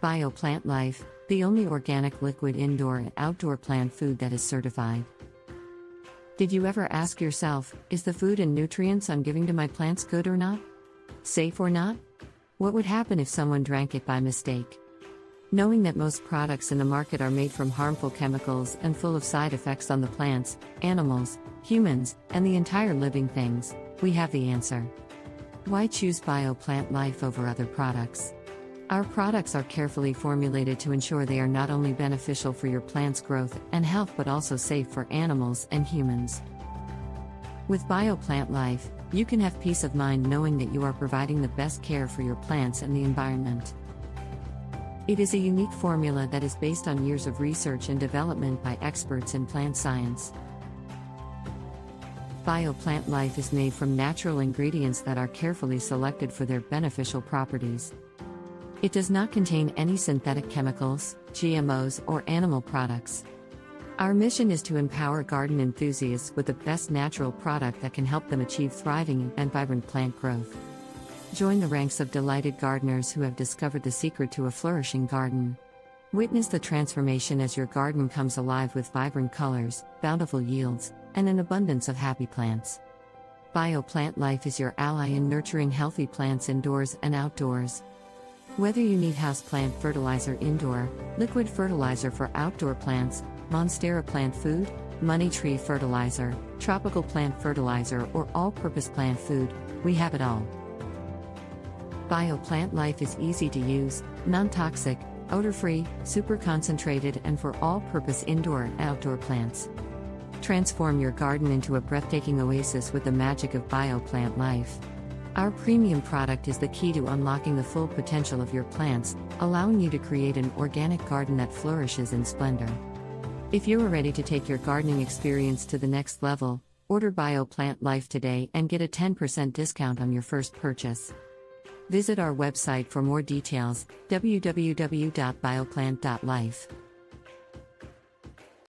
BioPlant Life, the only organic liquid indoor and outdoor plant food that is certified. Did you ever ask yourself, is the food and nutrients I'm giving to my plants good or not? Safe or not? What would happen if someone drank it by mistake? Knowing that most products in the market are made from harmful chemicals and full of side effects on the plants, animals, humans, and the entire living things, we have the answer. Why choose BioPlant Life over other products? Our products are carefully formulated to ensure they are not only beneficial for your plant's growth and health but also safe for animals and humans. With BioPlant Life, you can have peace of mind knowing that you are providing the best care for your plants and the environment. It is a unique formula that is based on years of research and development by experts in plant science. BioPlant Life is made from natural ingredients that are carefully selected for their beneficial properties. It does not contain any synthetic chemicals, GMOs, or animal products. Our mission is to empower garden enthusiasts with the best natural product that can help them achieve thriving and vibrant plant growth. Join the ranks of delighted gardeners who have discovered the secret to a flourishing garden. Witness the transformation as your garden comes alive with vibrant colors, bountiful yields, and an abundance of happy plants. BioPlant Life is your ally in nurturing healthy plants indoors and outdoors. Whether you need houseplant fertilizer indoor, liquid fertilizer for outdoor plants, Monstera plant food, money tree fertilizer, tropical plant fertilizer, or all-purpose plant food, we have it all. BioPlant Life is easy to use, non-toxic, odor-free, super concentrated, and for all-purpose indoor and outdoor plants. Transform your garden into a breathtaking oasis with the magic of BioPlant Life. Our premium product is the key to unlocking the full potential of your plants, allowing you to create an organic garden that flourishes in splendor. If you are ready to take your gardening experience to the next level, order BioPlant Life today and get a 10% discount on your first purchase. Visit our website for more details, www.bioplant.life.